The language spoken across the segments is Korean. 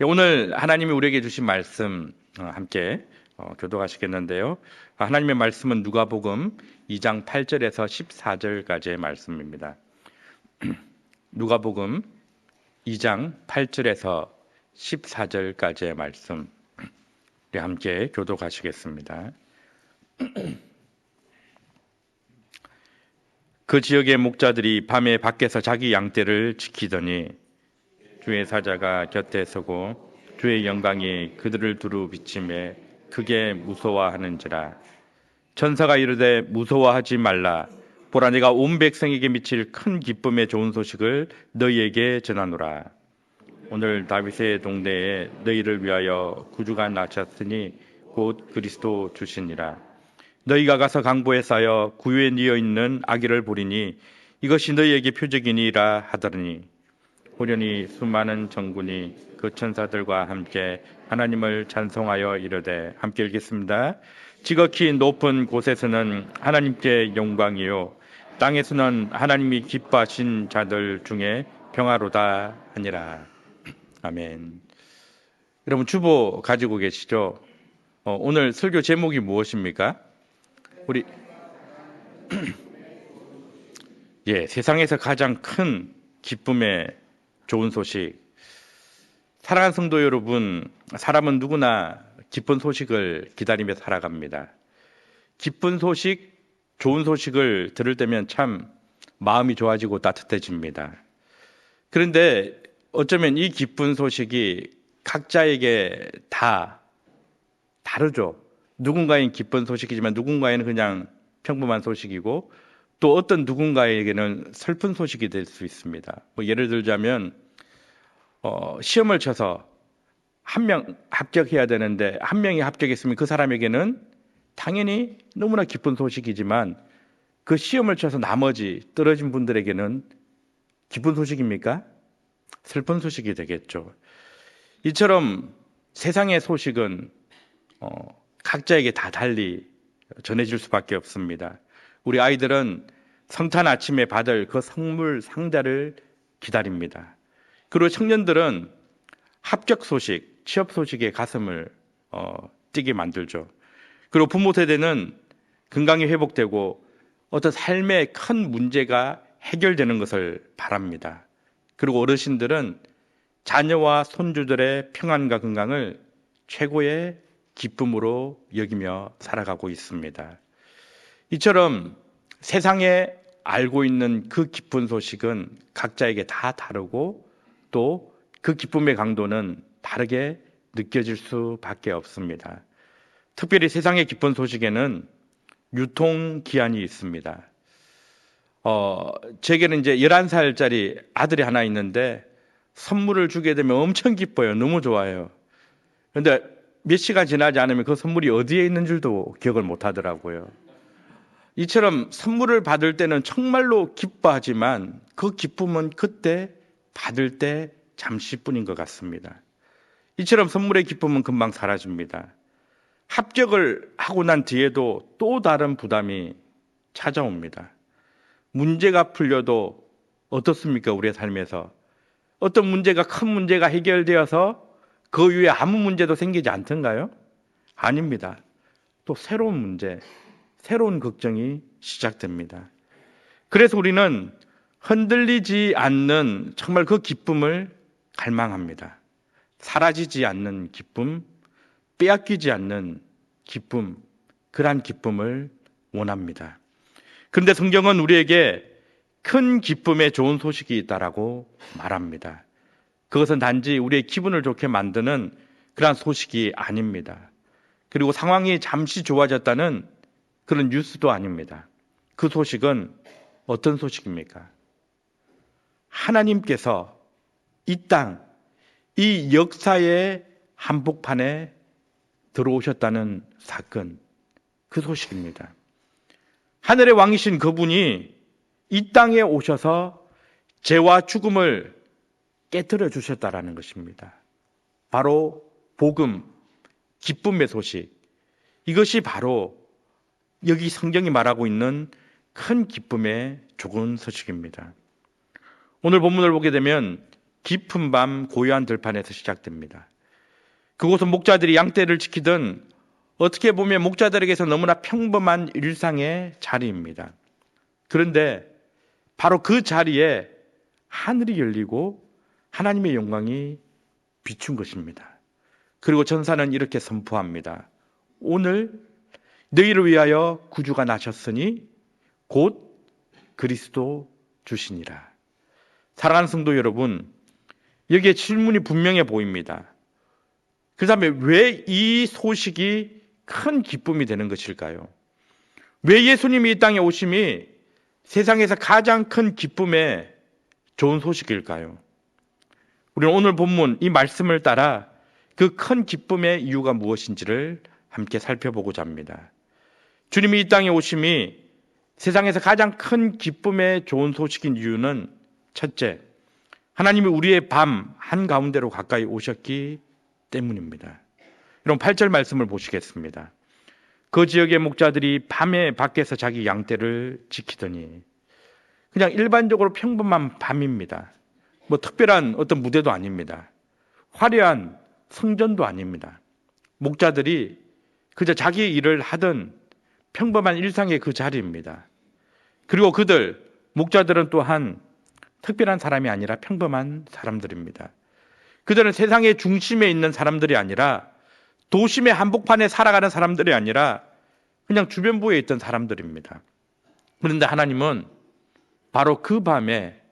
오늘 하나님이 우리에게 주신 말씀 함께 교독하시겠는데요. 하나님의 말씀은 누가복음 2장 8절에서 14절까지의 말씀입니다. 누가복음 2장 8절에서 14절까지의 말씀 함께 교독하시겠습니다. 그 지역의 목자들이 밤에 밖에서 자기 양떼를 지키더니 주의 사자가 곁에 서고 주의 영광이 그들을 두루 비치매 크게 무서워하는지라. 천사가 이르되 무서워하지 말라. 보라, 내가 온 백성에게 미칠 큰 기쁨의 좋은 소식을 너희에게 전하노라. 오늘 다윗의 동네에 너희를 위하여 구주가 나셨으니 곧 그리스도 주시니라. 너희가 가서 강보에 쌓여 구유에 뉘어 있는 아기를 보리니 이것이 너희에게 표적이니라 하더니 호련히 수많은 정군이 그 천사들과 함께 하나님을 찬송하여 이르되, 함께 읽겠습니다. 지극히 높은 곳에서는 하나님께 영광이요 땅에서는 하나님이 기뻐하신 자들 중에 평화로다 하니라. 아멘. 여러분, 주보 가지고 계시죠? 오늘 설교 제목이 무엇입니까? 우리 세상에서 가장 큰 기쁨의 좋은 소식. 사랑하는 성도 여러분, 사람은 누구나 기쁜 소식을 기다리며 살아갑니다. 기쁜 소식, 좋은 소식을 들을 때면 참 마음이 좋아지고 따뜻해집니다. 그런데 어쩌면 이 기쁜 소식이 각자에게 다 다르죠. 누군가에는 기쁜 소식이지만 누군가에는 그냥 평범한 소식이고, 또 어떤 누군가에게는 슬픈 소식이 될 수 있습니다. 예를 들자면 시험을 쳐서 한 명 합격해야 되는데 한 명이 합격했으면 그 사람에게는 당연히 너무나 기쁜 소식이지만, 그 시험을 쳐서 나머지 떨어진 분들에게는 기쁜 소식입니까? 슬픈 소식이 되겠죠. 이처럼 세상의 소식은 각자에게 다 달리 전해질 수밖에 없습니다. 우리 아이들은 성탄 아침에 받을 그 선물 상자를 기다립니다. 그리고 청년들은 합격 소식, 취업 소식에 가슴을 뛰게 만들죠. 그리고 부모 세대는 건강이 회복되고 어떤 삶의 큰 문제가 해결되는 것을 바랍니다. 그리고 어르신들은 자녀와 손주들의 평안과 건강을 최고의 기쁨으로 여기며 살아가고 있습니다. 이처럼 세상에 알고 있는 그 기쁜 소식은 각자에게 다 다르고, 또 그 기쁨의 강도는 다르게 느껴질 수밖에 없습니다. 특별히 세상의 기쁜 소식에는 유통기한이 있습니다. 제게는 이제 11살짜리 아들이 하나 있는데 선물을 주게 되면 엄청 기뻐요. 너무 좋아요. 그런데 몇 시간 지나지 않으면 그 선물이 어디에 있는 줄도 기억을 못 하더라고요. 이처럼 선물을 받을 때는 정말로 기뻐하지만 그 기쁨은 그때 받을 때 잠시뿐인 것 같습니다. 이처럼 선물의 기쁨은 금방 사라집니다. 합격을 하고 난 뒤에도 또 다른 부담이 찾아옵니다. 문제가 풀려도 어떻습니까? 우리의 삶에서 어떤 문제가, 큰 문제가 해결되어서 그 위에 아무 문제도 생기지 않던가요? 아닙니다. 또 새로운 문제, 새로운 걱정이 시작됩니다. 그래서 우리는 흔들리지 않는 정말 그 기쁨을 갈망합니다. 사라지지 않는 기쁨, 빼앗기지 않는 기쁨, 그러한 기쁨을 원합니다. 그런데 성경은 우리에게 큰 기쁨의 좋은 소식이 있다라고 말합니다. 그것은 단지 우리의 기분을 좋게 만드는 그러한 소식이 아닙니다. 그리고 상황이 잠시 좋아졌다는 그런 뉴스도 아닙니다. 그 소식은 어떤 소식입니까? 하나님께서 이 땅, 이 역사의 한복판에 들어오셨다는 사건, 그 소식입니다. 하늘의 왕이신 그분이 이 땅에 오셔서 죄와 죽음을 깨뜨려 주셨다라는 것입니다. 바로 복음, 기쁨의 소식. 이것이 바로 여기 성경이 말하고 있는 큰 기쁨의 좋은 소식입니다. 오늘 본문을 보게 되면 깊은 밤 고요한 들판에서 시작됩니다. 그곳은 목자들이 양떼를 지키던 어떻게 보면 목자들에게서 너무나 평범한 일상의 자리입니다. 그런데 바로 그 자리에 하늘이 열리고 하나님의 영광이 비춘 것입니다. 그리고 전사는 이렇게 선포합니다. 오늘 너희를 위하여 구주가 나셨으니 곧 그리스도 주시니라. 사랑하는 성도 여러분, 여기에 질문이 분명해 보입니다. 그 다음에 왜 이 소식이 큰 기쁨이 되는 것일까요? 왜 예수님이 이 땅에 오심이 세상에서 가장 큰 기쁨의 좋은 소식일까요? 우리는 오늘 본문 이 말씀을 따라 그 큰 기쁨의 이유가 무엇인지를 함께 살펴보고자 합니다. 주님이 이 땅에 오심이 세상에서 가장 큰 기쁨의 좋은 소식인 이유는 첫째, 하나님이 우리의 밤 한가운데로 가까이 오셨기 때문입니다. 여러분 8절 말씀을 보시겠습니다. 그 지역의 목자들이 밤에 밖에서 자기 양떼를 지키더니, 그냥 일반적으로 평범한 밤입니다. 뭐 특별한 어떤 무대도 아닙니다. 화려한 성전도 아닙니다. 목자들이 그저 자기의 일을 하던 평범한 일상의 그 자리입니다. 그리고 그들 목자들은 또한 특별한 사람이 아니라 평범한 사람들입니다. 그들은 세상의 중심에 있는 사람들이 아니라 도심의 한복판에 살아가는 사람들이 아니라 그냥 주변부에 있던 사람들입니다. 그런데 하나님은 바로 그 밤에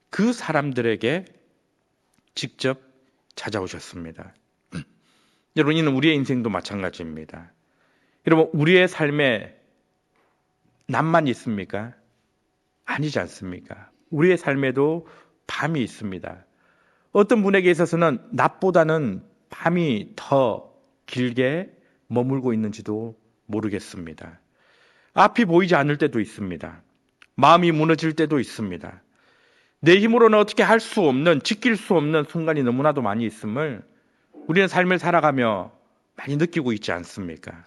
그 사람들에게 직접 찾아오셨습니다. 여러분, 이는 우리의 인생도 마찬가지입니다. 여러분, 우리의 삶에 낮만 있습니까? 아니지 않습니까? 우리의 삶에도 밤이 있습니다. 어떤 분에게 있어서는 낮보다는 밤이 더 길게 머물고 있는지도 모르겠습니다. 앞이 보이지 않을 때도 있습니다. 마음이 무너질 때도 있습니다. 내 힘으로는 어떻게 할 수 없는, 지킬 수 없는 순간이 너무나도 많이 있음을 우리는 삶을 살아가며 많이 느끼고 있지 않습니까?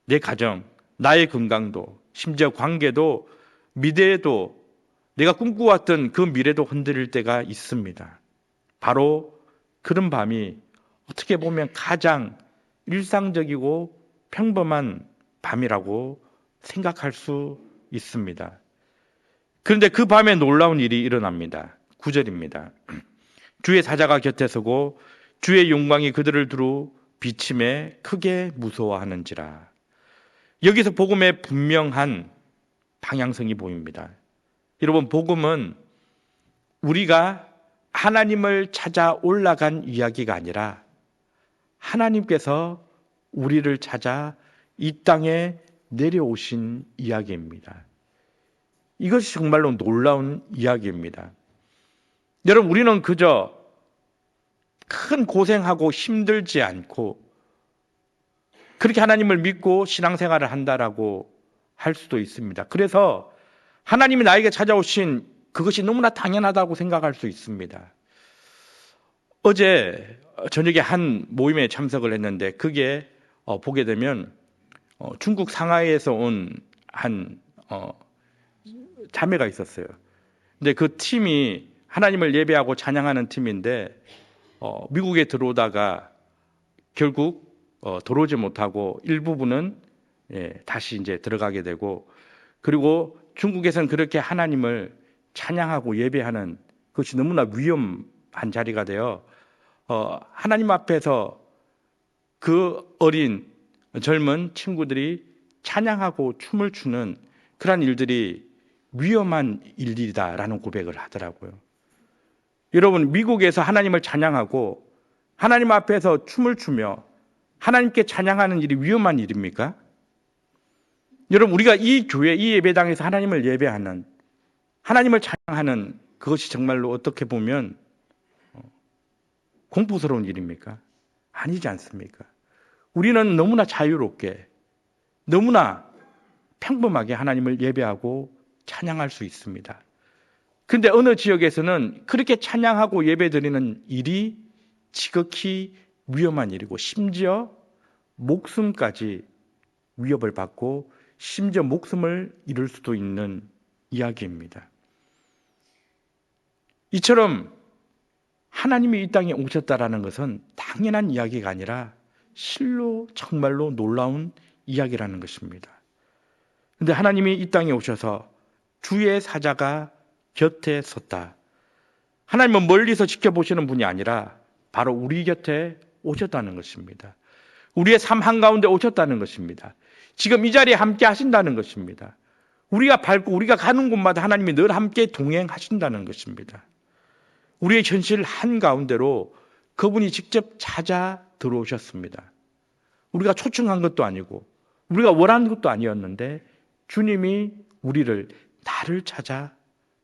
내 가정, 나의 건강도, 심지어 관계도, 미래에도, 내가 꿈꾸었던 그 미래도 흔들릴 때가 있습니다. 바로 그런 밤이 어떻게 보면 가장 일상적이고 평범한 밤이라고 생각할 수 있습니다. 그런데 그 밤에 놀라운 일이 일어납니다. 9절입니다. 주의 사자가 곁에 서고 주의 영광이 그들을 두루 비침에 크게 무서워하는지라. 여기서 복음의 분명한 방향성이 보입니다. 여러분, 복음은 우리가 하나님을 찾아 올라간 이야기가 아니라 하나님께서 우리를 찾아 이 땅에 내려오신 이야기입니다. 이것이 정말로 놀라운 이야기입니다. 여러분, 우리는 그저 큰 고생하고 힘들지 않고 그렇게 하나님을 믿고 신앙생활을 한다라고 할 수도 있습니다. 그래서 하나님이 나에게 찾아오신 그것이 너무나 당연하다고 생각할 수 있습니다. 어제 저녁에 한 모임에 참석을 했는데 그게 보게 되면 중국 상하이에서 온 한 자매가 있었어요. 근데 그 팀이 하나님을 예배하고 찬양하는 팀인데 미국에 들어오다가 결국 들어오지 못하고 일부분은 다시 이제 들어가게 되고, 그리고 중국에서는 그렇게 하나님을 찬양하고 예배하는 그것이 너무나 위험한 자리가 되어 하나님 앞에서 그 어린 젊은 친구들이 찬양하고 춤을 추는 그런 일들이 위험한 일이다라는 고백을 하더라고요. 여러분, 미국에서 하나님을 찬양하고 하나님 앞에서 춤을 추며 하나님께 찬양하는 일이 위험한 일입니까? 여러분, 우리가 이 교회, 이 예배당에서 하나님을 예배하는, 하나님을 찬양하는 그것이 정말로 어떻게 보면 공포스러운 일입니까? 아니지 않습니까? 우리는 너무나 자유롭게, 너무나 평범하게 하나님을 예배하고 찬양할 수 있습니다. 그런데 어느 지역에서는 그렇게 찬양하고 예배드리는 일이 지극히 위험한 일이고, 심지어 목숨까지 위협을 받고 심지어 목숨을 잃을 수도 있는 이야기입니다. 이처럼 하나님이 이 땅에 오셨다라는 것은 당연한 이야기가 아니라 실로 정말로 놀라운 이야기라는 것입니다. 그런데 하나님이 이 땅에 오셔서 주의 사자가 곁에 섰다. 하나님은 멀리서 지켜보시는 분이 아니라 바로 우리 곁에 오셨다는 것입니다. 우리의 삶 한가운데 오셨다는 것입니다. 지금 이 자리에 함께 하신다는 것입니다. 우리가 밟고 우리가 가는 곳마다 하나님이 늘 함께 동행하신다는 것입니다. 우리의 현실 한가운데로 그분이 직접 찾아 들어오셨습니다. 우리가 초청한 것도 아니고 우리가 원하는 것도 아니었는데 주님이 나를 찾아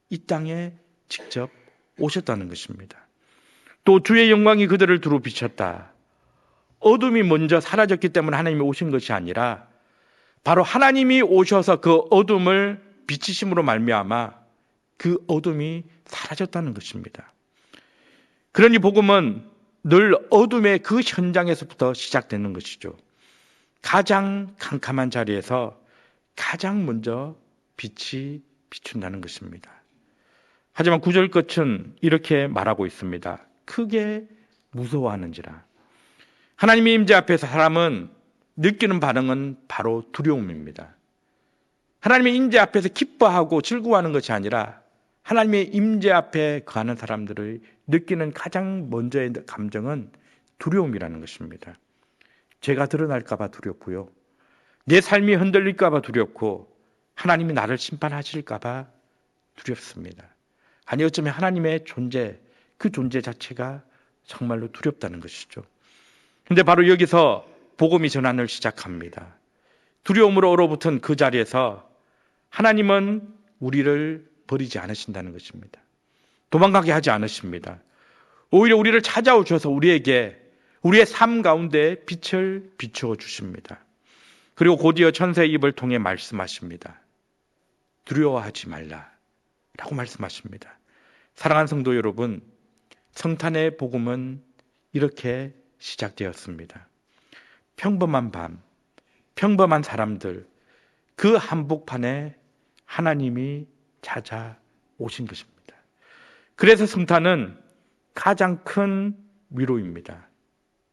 이 땅에 직접 오셨다는 것입니다. 또 주의 영광이 그들을 두루 비쳤다. 어둠이 먼저 사라졌기 때문에 하나님이 오신 것이 아니라 바로 하나님이 오셔서 그 어둠을 비치심으로 말미암아 그 어둠이 사라졌다는 것입니다. 그러니 복음은 늘 어둠의 그 현장에서부터 시작되는 것이죠. 가장 캄캄한 자리에서 가장 먼저 빛이 비춘다는 것입니다. 하지만 9절 끝은 이렇게 말하고 있습니다. 크게 무서워하는지라. 하나님의 임재 앞에서 사람은 느끼는 반응은 바로 두려움입니다. 하나님의 임재 앞에서 기뻐하고 즐거워하는 것이 아니라 하나님의 임재 앞에 거하는 사람들의 느끼는 가장 먼저의 감정은 두려움이라는 것입니다. 죄가 드러날까 봐 두렵고요. 내 삶이 흔들릴까 봐 두렵고 하나님이 나를 심판하실까 봐 두렵습니다. 아니 어쩌면 하나님의 존재, 그 존재 자체가 정말로 두렵다는 것이죠. 그런데 바로 여기서 복음이 전환을 시작합니다. 두려움으로 얼어붙은 그 자리에서 하나님은 우리를 버리지 않으신다는 것입니다. 도망가게 하지 않으십니다. 오히려 우리를 찾아오셔서 우리에게 우리의 삶 가운데 빛을 비추어 주십니다. 그리고 곧이어 천사의 입을 통해 말씀하십니다. 두려워하지 말라 라고 말씀하십니다. 사랑하는 성도 여러분, 성탄의 복음은 이렇게 시작되었습니다. 평범한 밤, 평범한 사람들, 그 한복판에 하나님이 찾아오신 것입니다. 그래서 성탄은 가장 큰 위로입니다.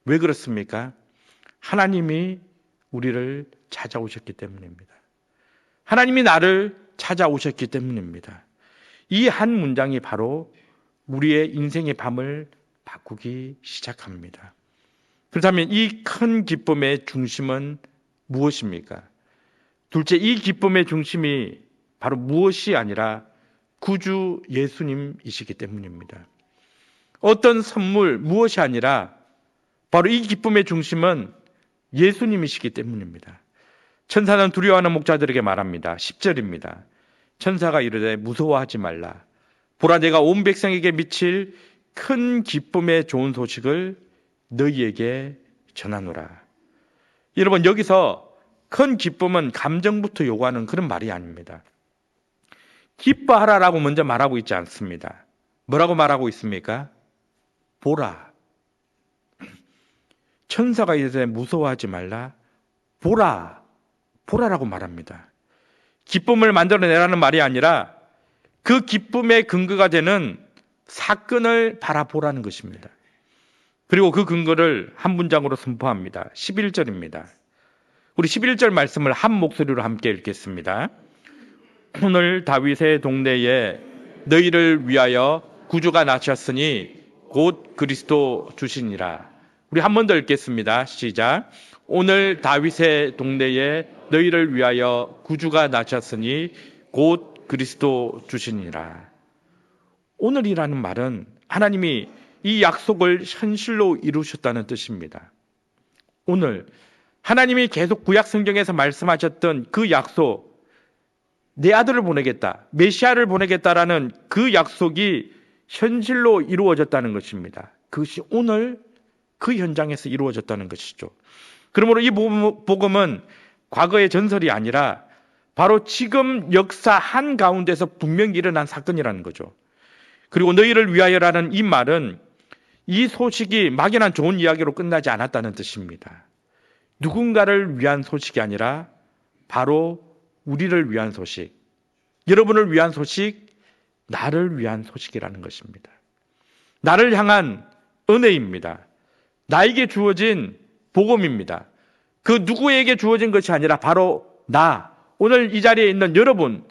왜 그렇습니까? 하나님이 우리를 찾아오셨기 때문입니다. 하나님이 나를 찾아오셨기 때문입니다. 이 한 문장이 바로 우리의 인생의 밤을 바꾸기 시작합니다. 그렇다면 이 큰 기쁨의 중심은 무엇입니까? 둘째, 이 기쁨의 중심이 바로 무엇이 아니라 구주 예수님이시기 때문입니다. 어떤 선물, 무엇이 아니라 바로 이 기쁨의 중심은 예수님이시기 때문입니다. 천사는 두려워하는 목자들에게 말합니다. 10절입니다. 천사가 이르되 무서워하지 말라. 보라 내가 온 백성에게 미칠 큰 기쁨의 좋은 소식을 너희에게 전하노라. 여러분, 여기서 큰 기쁨은 감정부터 요구하는 그런 말이 아닙니다. 기뻐하라라고 먼저 말하고 있지 않습니다. 뭐라고 말하고 있습니까? 보라. 천사가 이제 무서워하지 말라. 보라. 보라라고 말합니다. 기쁨을 만들어내라는 말이 아니라 그 기쁨의 근거가 되는 사건을 바라보라는 것입니다. 그리고 그 근거를 한 문장으로 선포합니다. 11절입니다. 우리 11절 말씀을 한 목소리로 함께 읽겠습니다. 오늘 다윗의 동네에 너희를 위하여 구주가 나셨으니 곧 그리스도 주시니라. 우리 한 번 더 읽겠습니다. 시작. 오늘 다윗의 동네에 너희를 위하여 구주가 나셨으니 곧 그리스도 주시니라. 오늘이라는 말은 하나님이 이 약속을 현실로 이루셨다는 뜻입니다. 오늘 하나님이 계속 구약 성경에서 말씀하셨던 그 약속, 내 아들을 보내겠다, 메시아를 보내겠다라는 그 약속이 현실로 이루어졌다는 것입니다. 그것이 오늘 그 현장에서 이루어졌다는 것이죠. 그러므로 이 복음은 과거의 전설이 아니라 바로 지금 역사 한가운데서 분명히 일어난 사건이라는 거죠. 그리고 너희를 위하여라는 이 말은 이 소식이 막연한 좋은 이야기로 끝나지 않았다는 뜻입니다. 누군가를 위한 소식이 아니라 바로 우리를 위한 소식, 여러분을 위한 소식, 나를 위한 소식이라는 것입니다. 나를 향한 은혜입니다. 나에게 주어진 복음입니다. 그 누구에게 주어진 것이 아니라 바로 나, 오늘 이 자리에 있는 여러분,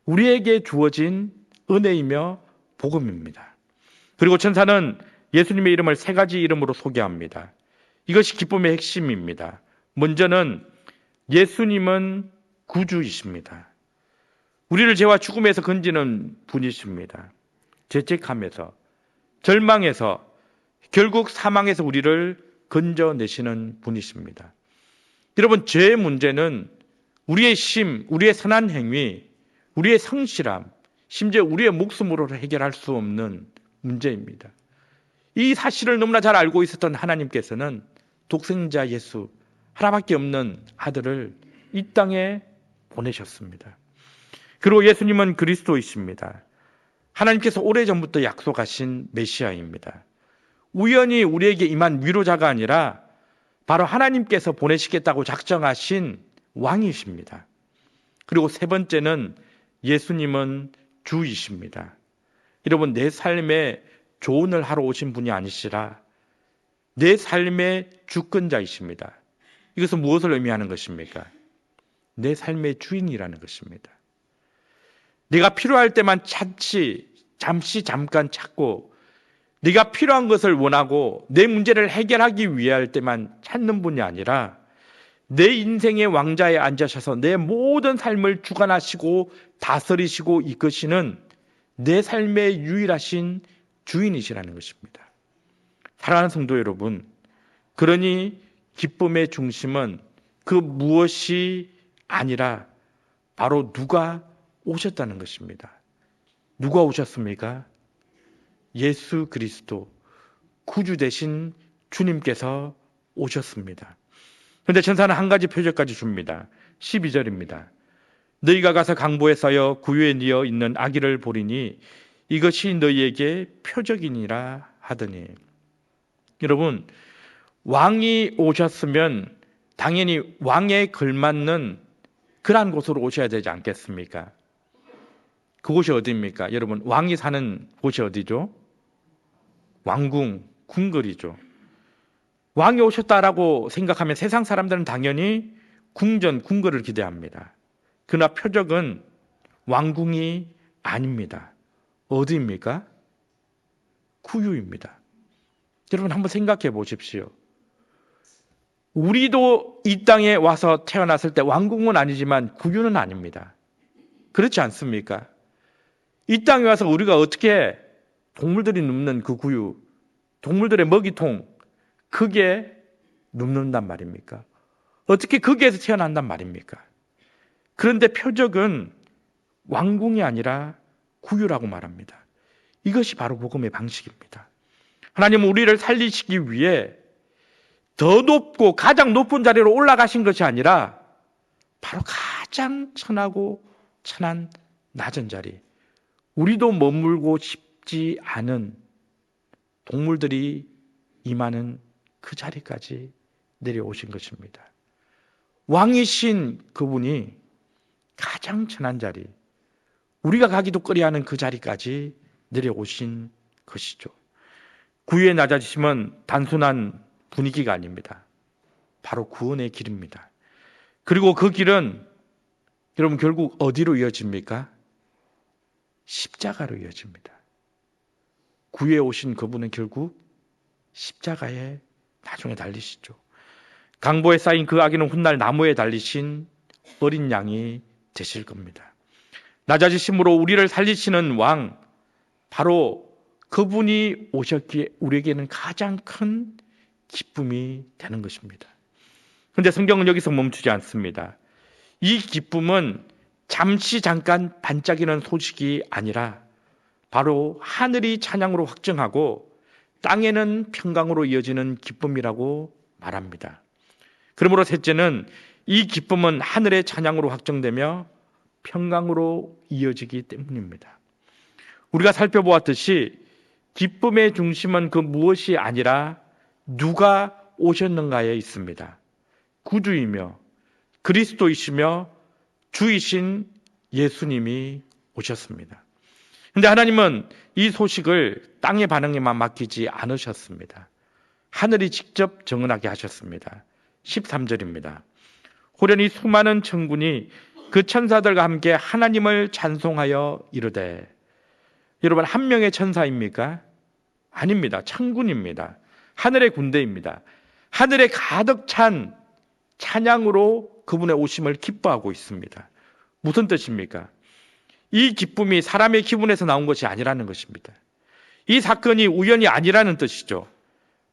우리에게 주어진 은혜이며 복음입니다. 그리고 천사는 예수님의 이름을 세 가지 이름으로 소개합니다. 이것이 기쁨의 핵심입니다. 먼저는 예수님은 구주이십니다. 우리를 죄와 죽음에서 건지는 분이십니다. 죄책함에서, 절망에서, 결국 사망에서 우리를 건져내시는 분이십니다. 여러분, 죄의 문제는 우리의 심, 우리의 선한 행위, 우리의 성실함, 심지어 우리의 목숨으로 해결할 수 없는 문제입니다. 이 사실을 너무나 잘 알고 있었던 하나님께서는 독생자 예수, 하나밖에 없는 아들을 이 땅에 보내셨습니다. 그리고 예수님은 그리스도이십니다. 하나님께서 오래전부터 약속하신 메시아입니다. 우연히 우리에게 임한 위로자가 아니라 바로 하나님께서 보내시겠다고 작정하신 왕이십니다. 그리고 세 번째는 예수님은 주이십니다. 여러분, 내 삶에 조언을 하러 오신 분이 아니시라 내 삶의 주권자이십니다. 이것은 무엇을 의미하는 것입니까? 내 삶의 주인이라는 것입니다. 네가 필요할 때만 찾지, 잠깐 찾고, 네가 필요한 것을 원하고 내 문제를 해결하기 위해 할 때만 찾는 분이 아니라 내 인생의 왕자에 앉으셔서 내 모든 삶을 주관하시고 다스리시고 이끄시는 내 삶의 유일하신 주인이시라는 것입니다. 사랑하는 성도 여러분, 그러니 기쁨의 중심은 그 무엇이 아니라 바로 누가 오셨다는 것입니다. 누가 오셨습니까? 예수 그리스도, 구주 되신 주님께서 오셨습니다. 그런데 천사는 한 가지 표적까지 줍니다. 12절입니다. 너희가 가서 강보에 쌓여 구유에 뉘어 있는 아기를 보리니 이것이 너희에게 표적이니라 하더니. 여러분, 왕이 오셨으면 당연히 왕에 걸맞는 그러한 곳으로 오셔야 되지 않겠습니까? 그곳이 어디입니까? 여러분, 왕이 사는 곳이 어디죠? 왕궁, 궁궐이죠. 왕이 오셨다라고 생각하면 세상 사람들은 당연히 궁전, 궁궐을 기대합니다. 그러나 표적은 왕궁이 아닙니다. 어디입니까? 구유입니다. 여러분, 한번 생각해 보십시오. 우리도 이 땅에 와서 태어났을 때 왕궁은 아니지만 구유는 아닙니다. 그렇지 않습니까? 이 땅에 와서 우리가 어떻게 동물들이 눕는 그 구유, 동물들의 먹이통, 그게 눕는단 말입니까? 어떻게 거기에서 태어난단 말입니까? 그런데 표적은 왕궁이 아니라 구유라고 말합니다. 이것이 바로 복음의 방식입니다. 하나님은 우리를 살리시기 위해 더 높고 가장 높은 자리로 올라가신 것이 아니라 바로 가장 천하고 천한 낮은 자리, 우리도 머물고 싶지 않은 동물들이 임하는 그 자리까지 내려오신 것입니다. 왕이신 그분이 가장 천한 자리, 우리가 가기도 꺼려하는 그 자리까지 내려오신 것이죠. 구유의 낮아지심은 단순한 분위기가 아닙니다. 바로 구원의 길입니다. 그리고 그 길은 여러분 결국 어디로 이어집니까? 십자가로 이어집니다. 구유에 오신 그분은 결국 십자가에 나중에 달리시죠. 강보에 쌓인 그 아기는 훗날 나무에 달리신 어린 양이 되실 겁니다. 낮아지심으로 우리를 살리시는 왕, 바로 그분이 오셨기에 우리에게는 가장 큰 기쁨이 되는 것입니다. 그런데 성경은 여기서 멈추지 않습니다. 이 기쁨은 잠깐 반짝이는 소식이 아니라 바로 하늘이 찬양으로 확증하고 땅에는 평강으로 이어지는 기쁨이라고 말합니다. 그러므로 셋째는 이 기쁨은 하늘의 찬양으로 확정되며 평강으로 이어지기 때문입니다. 우리가 살펴보았듯이 기쁨의 중심은 그 무엇이 아니라 누가 오셨는가에 있습니다. 구주이며 그리스도이시며 주이신 예수님이 오셨습니다. 그런데 하나님은 이 소식을 땅의 반응에만 맡기지 않으셨습니다. 하늘이 직접 정언하게 하셨습니다. 13절입니다. 호련히 수많은 천군이 그 천사들과 함께 하나님을 찬송하여 이르되. 여러분, 한 명의 천사입니까? 아닙니다. 천군입니다. 하늘의 군대입니다. 하늘에 가득 찬 찬양으로 그분의 오심을 기뻐하고 있습니다. 무슨 뜻입니까? 이 기쁨이 사람의 기분에서 나온 것이 아니라는 것입니다. 이 사건이 우연이 아니라는 뜻이죠.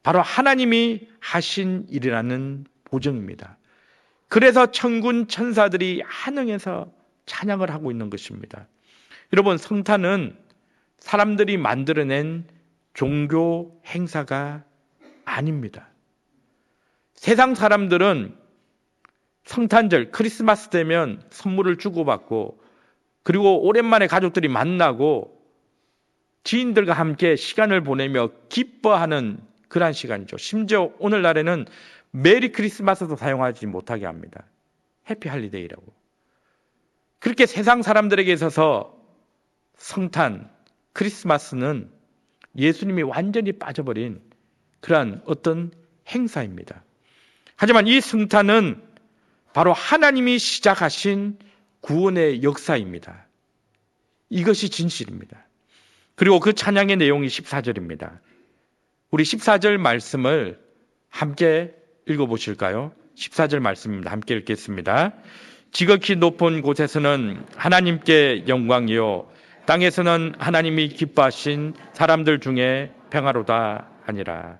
바로 하나님이 하신 일이라는 보증입니다. 그래서 천군 천사들이 한흥해서 찬양을 하고 있는 것입니다. 여러분, 성탄은 사람들이 만들어낸 종교 행사가 아닙니다. 세상 사람들은 성탄절, 크리스마스 되면 선물을 주고받고, 그리고 오랜만에 가족들이 만나고 지인들과 함께 시간을 보내며 기뻐하는 그러한 시간이죠. 심지어 오늘날에는 메리 크리스마스도 사용하지 못하게 합니다. 해피 할리데이라고. 그렇게 세상 사람들에게 있어서 성탄, 크리스마스는 예수님이 완전히 빠져버린 그러한 어떤 행사입니다. 하지만 이 성탄은 바로 하나님이 시작하신 구원의 역사입니다. 이것이 진실입니다. 그리고 그 찬양의 내용이 14절입니다. 우리 14절 말씀을 함께 읽어보실까요? 14절 말씀입니다. 함께 읽겠습니다. 지극히 높은 곳에서는 하나님께 영광이요, 땅에서는 하나님이 기뻐하신 사람들 중에 평화로다 하니라.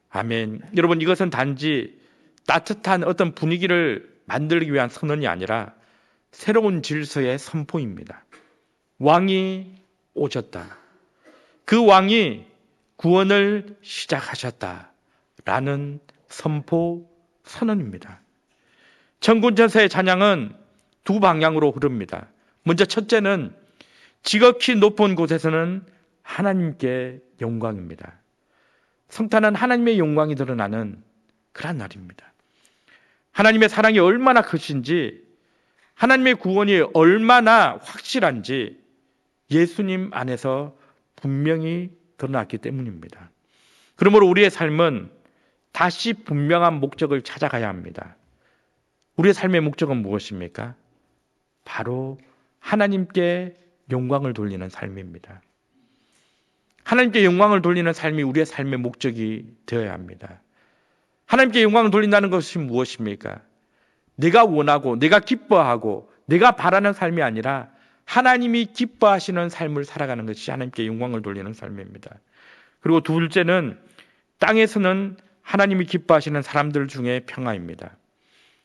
아멘. 여러분, 이것은 단지 따뜻한 어떤 분위기를 만들기 위한 선언이 아니라 새로운 질서의 선포입니다. 왕이 오셨다. 그 왕이 구원을 시작하셨다라는 선포 선언입니다. 천군천사의 찬양은 두 방향으로 흐릅니다. 먼저 첫째는 지극히 높은 곳에서는 하나님께 영광입니다. 성탄은 하나님의 영광이 드러나는 그런 날입니다. 하나님의 사랑이 얼마나 크신지, 하나님의 구원이 얼마나 확실한지 예수님 안에서 분명히 드러났기 때문입니다. 그러므로 우리의 삶은 다시 분명한 목적을 찾아가야 합니다. 우리의 삶의 목적은 무엇입니까? 바로 하나님께 영광을 돌리는 삶입니다. 하나님께 영광을 돌리는 삶이 우리의 삶의 목적이 되어야 합니다. 하나님께 영광을 돌린다는 것이 무엇입니까? 내가 원하고 내가 기뻐하고 내가 바라는 삶이 아니라 하나님이 기뻐하시는 삶을 살아가는 것이 하나님께 영광을 돌리는 삶입니다. 그리고 둘째는 땅에서는 하나님이 기뻐하시는 사람들 중에 평화입니다.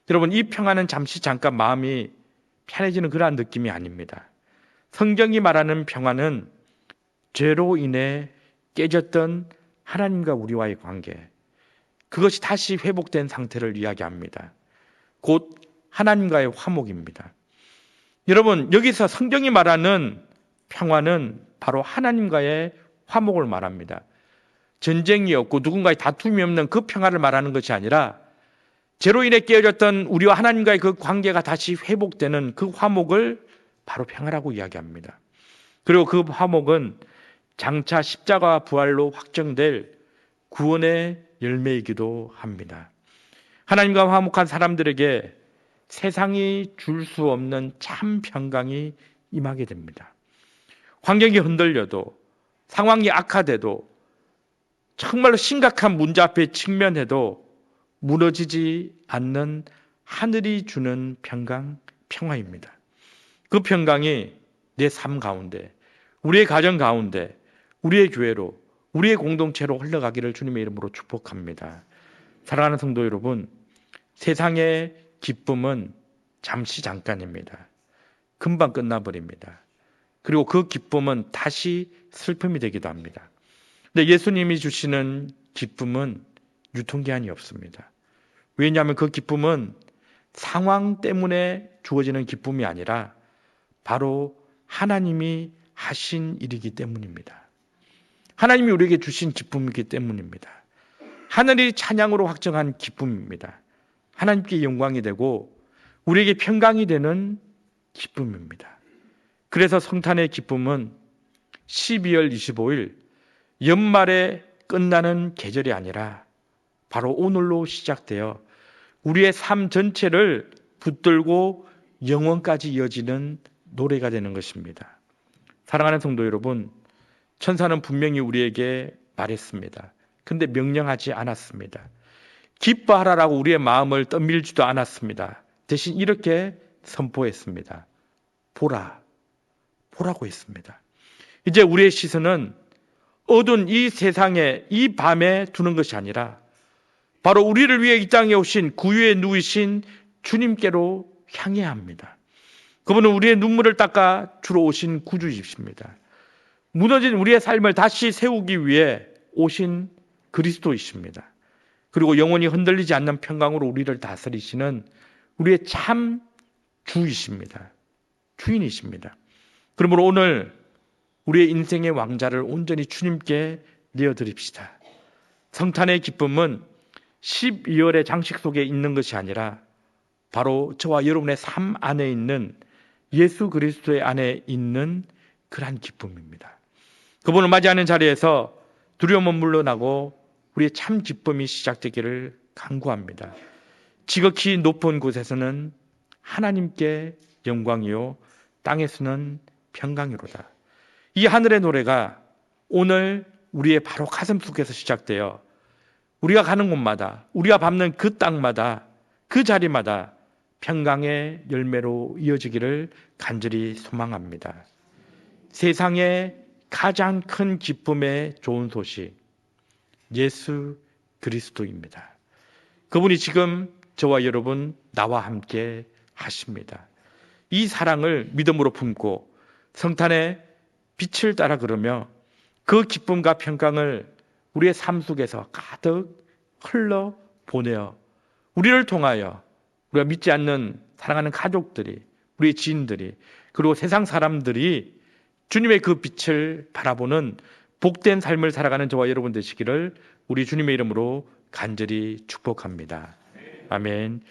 여러분, 이 평화는 잠깐 마음이 편해지는 그러한 느낌이 아닙니다. 성경이 말하는 평화는 죄로 인해 깨졌던 하나님과 우리와의 관계, 그것이 다시 회복된 상태를 이야기합니다. 곧 하나님과의 화목입니다. 여러분, 여기서 성경이 말하는 평화는 바로 하나님과의 화목을 말합니다. 전쟁이 없고 누군가의 다툼이 없는 그 평화를 말하는 것이 아니라 죄로 인해 깨어졌던 우리와 하나님과의 그 관계가 다시 회복되는 그 화목을 바로 평화라고 이야기합니다. 그리고 그 화목은 장차 십자가와 부활로 확정될 구원의 열매이기도 합니다. 하나님과 화목한 사람들에게 세상이 줄 수 없는 참 평강이 임하게 됩니다. 환경이 흔들려도, 상황이 악화돼도, 정말로 심각한 문제 앞에 직면해도 무너지지 않는 하늘이 주는 평강, 평화입니다. 그 평강이 내 삶 가운데, 우리의 가정 가운데, 우리의 교회로, 우리의 공동체로 흘러가기를 주님의 이름으로 축복합니다. 사랑하는 성도 여러분, 세상의 기쁨은 잠시 잠깐입니다. 금방 끝나버립니다. 그리고 그 기쁨은 다시 슬픔이 되기도 합니다. 근데 예수님이 주시는 기쁨은 유통기한이 없습니다. 왜냐하면 그 기쁨은 상황 때문에 주어지는 기쁨이 아니라 바로 하나님이 하신 일이기 때문입니다. 하나님이 우리에게 주신 기쁨이기 때문입니다. 하늘이 찬양으로 확정한 기쁨입니다. 하나님께 영광이 되고 우리에게 평강이 되는 기쁨입니다. 그래서 성탄의 기쁨은 12월 25일 연말에 끝나는 계절이 아니라 바로 오늘로 시작되어 우리의 삶 전체를 붙들고 영원까지 이어지는 노래가 되는 것입니다. 사랑하는 성도 여러분, 천사는 분명히 우리에게 말했습니다. 근데 명령하지 않았습니다. 기뻐하라라고 우리의 마음을 떠밀지도 않았습니다. 대신 이렇게 선포했습니다. 보라고 했습니다. 이제 우리의 시선은 어두운 이 세상에, 이 밤에 두는 것이 아니라 바로 우리를 위해 이 땅에 오신 구유에 누이신 주님께로 향해야 합니다. 그분은 우리의 눈물을 닦아 주러 오신 구주이십니다. 무너진 우리의 삶을 다시 세우기 위해 오신 그리스도이십니다. 그리고 영원히 흔들리지 않는 평강으로 우리를 다스리시는 우리의 참 주이십니다. 주인이십니다. 그러므로 오늘 우리의 인생의 왕자를 온전히 주님께 내어드립시다. 성탄의 기쁨은 12월의 장식 속에 있는 것이 아니라 바로 저와 여러분의 삶 안에 있는 예수 그리스도의 안에 있는 그러한 기쁨입니다. 그분을 맞이하는 자리에서 두려움은 물러나고 우리의 참 기쁨이 시작되기를 간구합니다. 지극히 높은 곳에서는 하나님께 영광이요 땅에서는 평강이로다. 이 하늘의 노래가 오늘 우리의 바로 가슴 속에서 시작되어 우리가 가는 곳마다, 우리가 밟는 그 땅마다, 그 자리마다 평강의 열매로 이어지기를 간절히 소망합니다. 세상의 가장 큰 기쁨의 좋은 소식, 예수 그리스도입니다. 그분이 지금 저와 여러분, 나와 함께 하십니다. 이 사랑을 믿음으로 품고 성탄의 빛을 따라 걸으며 그 기쁨과 평강을 우리의 삶 속에서 가득 흘러 보내어 우리를 통하여 우리가 믿지 않는 사랑하는 가족들이, 우리의 지인들이, 그리고 세상 사람들이 주님의 그 빛을 바라보는 복된 삶을 살아가는 저와 여러분 되시기를 우리 주님의 이름으로 간절히 축복합니다. 아멘.